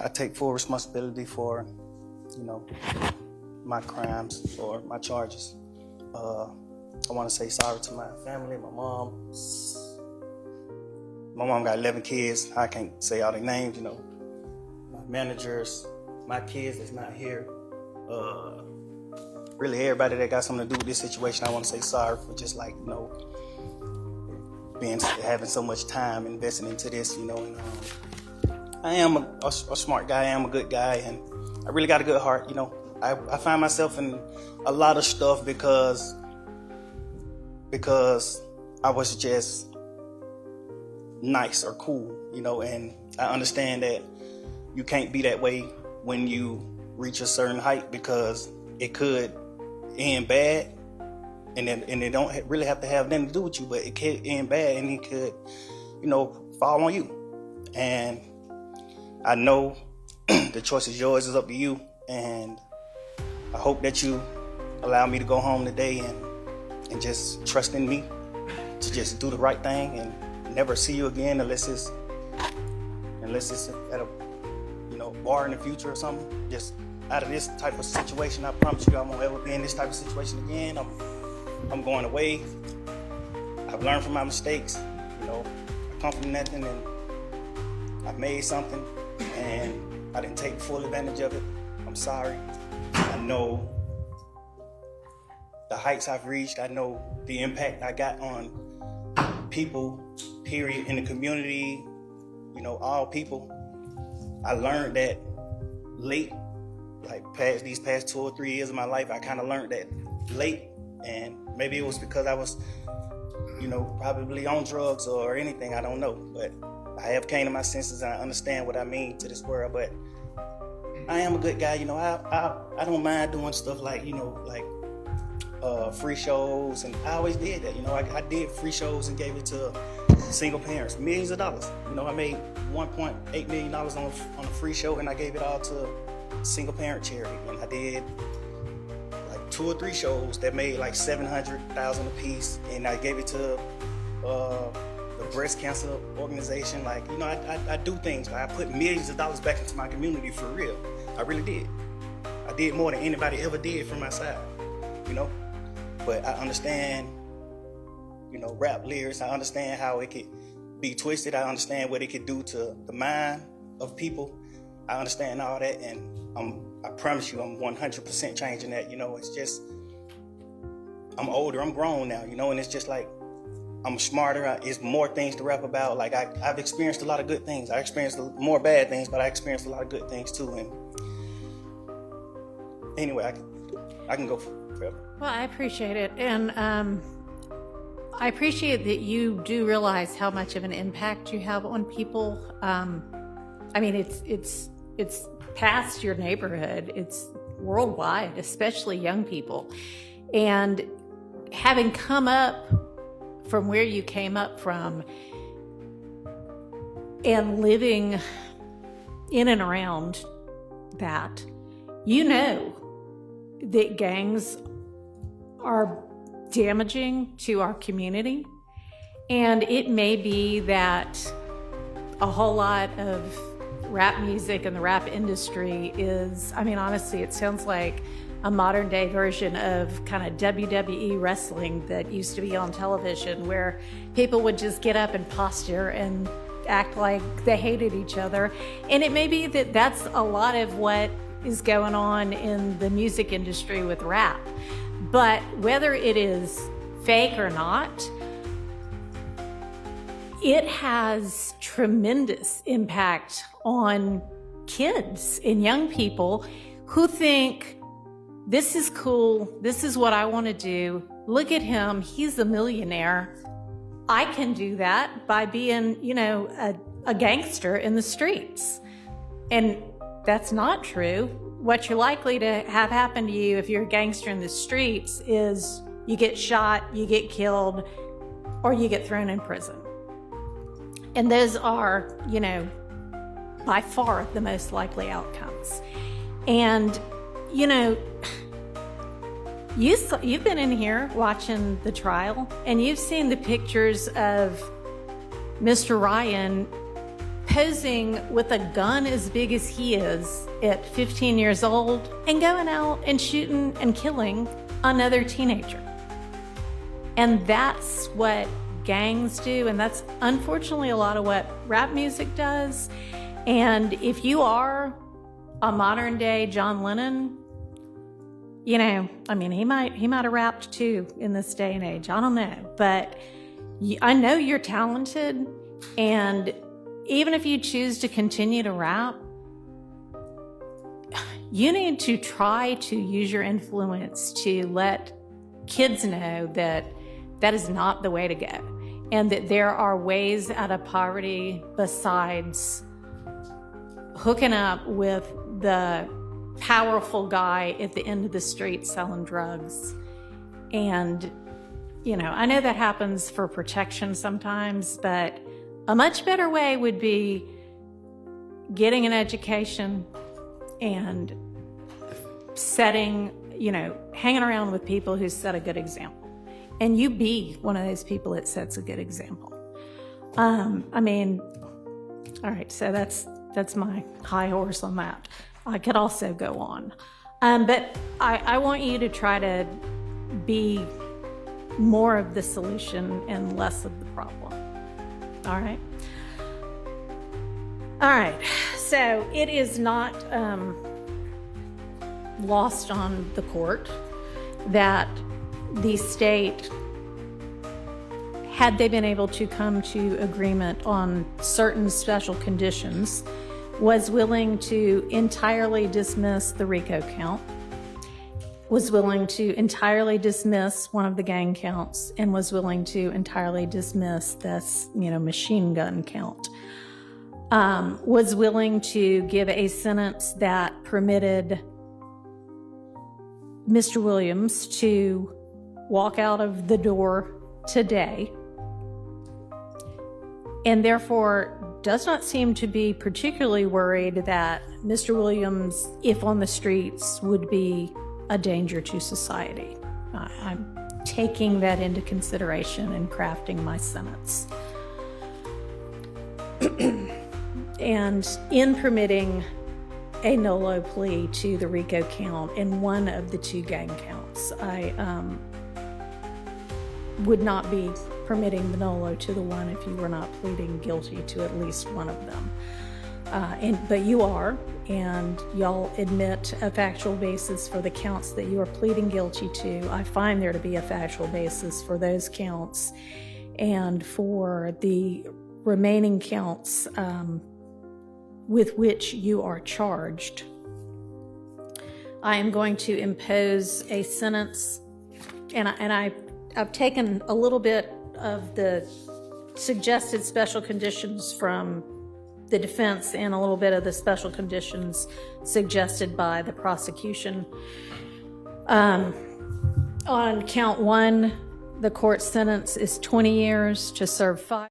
I take full responsibility for, you know, my crimes or my charges. I want to say sorry to my family, my mom. My mom got 11 kids. I can't say all their names, you know. My managers, my kids that's not here. Really everybody that got something to do with this situation, I want to say sorry for just like, you know, having so much time investing into this, you know. And I am a smart guy, I am a good guy, and I really got a good heart, you know. I find myself in a lot of stuff because I was just nice or cool, you know, and I understand that you can't be that way when you reach a certain height because it could end bad, and it don't really have to have nothing to do with you, but it could end bad and it could, you know, fall on you. And I know the choice is yours, it's up to you, and I hope that you allow me to go home today and just trust in me to just do the right thing and never see you again unless it's at a, you know, bar in the future or something. Just out of this type of situation, I promise you I won't ever be in this type of situation again. I'm going away. I've learned from my mistakes. You know, I come from nothing and I made something and I didn't take full advantage of it. I'm sorry. I know the heights I've reached. I know the impact I got on people, period, in the community, you know, all people. I learned that late, like these past 2 or 3 years of my life, I kind of learned that late, and maybe it was because I was, you know, probably on drugs or anything, I don't know, but I have came to my senses and I understand what I mean to this world. But I am a good guy, you know. I don't mind doing stuff like, you know, like free shows, and I always did that, you know. I did free shows and gave it to single parents, millions of dollars. You know, I made $1.8 million on a free show, and I gave it all to single parent charity. And I did like 2 or 3 shows that made like $700,000 a piece, and I gave it to the breast cancer organization. Like, you know, I do things. I put millions of dollars back into my community for real. I really did. I did more than anybody ever did from my side, you know. But I understand, you know, rap lyrics. I understand how it could be twisted. I understand what it could do to the mind of people. I understand all that, and I promise you I'm 100% changing that, you know. It's just, I'm older, I'm grown now, you know, and it's just like, I'm smarter, it's more things to rap about. Like, I've experienced a lot of good things. I experienced more bad things, but I experienced a lot of good things too. And anyway, I can go forever. Well, I appreciate it. And I appreciate that you do realize how much of an impact you have on people. I mean, it's past your neighborhood. It's worldwide, especially young people. And having come up from where you came up from and living in and around that, you know that gangs are damaging to our community. And it may be that a whole lot of rap music and the rap industry is, I mean, honestly, it sounds like a modern day version of kind of WWE wrestling that used to be on television, where people would just get up and posture and act like they hated each other. And it may be that that's a lot of what is going on in the music industry with rap. But whether it is fake or not, it has tremendous impact on kids and young people who think, this is cool, this is what I want to do. Look at him, he's a millionaire. I can do that by being, you know, a gangster in the streets. And that's not true. What you're likely to have happen to you if you're a gangster in the streets is you get shot, you get killed, or you get thrown in prison. And those are, you know, by far the most likely outcomes. And, you know, you've been in here watching the trial, and you've seen the pictures of Mr. Ryan posing with a gun as big as he is at 15 years old and going out and shooting and killing another teenager. And that's what gangs do, and that's unfortunately a lot of what rap music does. And if you are a modern day John Lennon, you know, I mean, he might have rapped too in this day and age. I don't know, but I know you're talented, and even if you choose to continue to rap, you need to try to use your influence to let kids know that that is not the way to go, and that there are ways out of poverty besides hooking up with the powerful guy at the end of the street selling drugs. And, you know, I know that happens for protection sometimes, but a much better way would be getting an education and setting, you know, hanging around with people who set a good example. And you be one of those people that sets a good example. I mean, all right, so that's my high horse on that. I could also go on. But I want you to try to be more of the solution and less of the problem. All right? All right, so it is not lost on the court that the state, had they been able to come to agreement on certain special conditions, was willing to entirely dismiss the RICO count, was willing to entirely dismiss one of the gang counts, and was willing to entirely dismiss this, you know, machine gun count. Was willing to give a sentence that permitted Mr. Williams to walk out of the door today, and therefore does not seem to be particularly worried that Mr. Williams, if on the streets, would be a danger to society. I'm taking that into consideration in crafting my sentence. And in permitting a NOLO plea to the RICO count and one of the two gang counts, I would not be permitting the NOLO to the one if you were not pleading guilty to at least one of them. But you are, and y'all admit a factual basis for the counts that you are pleading guilty to. I find there to be a factual basis for those counts, and for the remaining counts with which you are charged, I am going to impose a sentence, and I've taken a little bit of the suggested special conditions from the defense and a little bit of the special conditions suggested by the prosecution. On count one, the court sentence is 20 years to serve 5.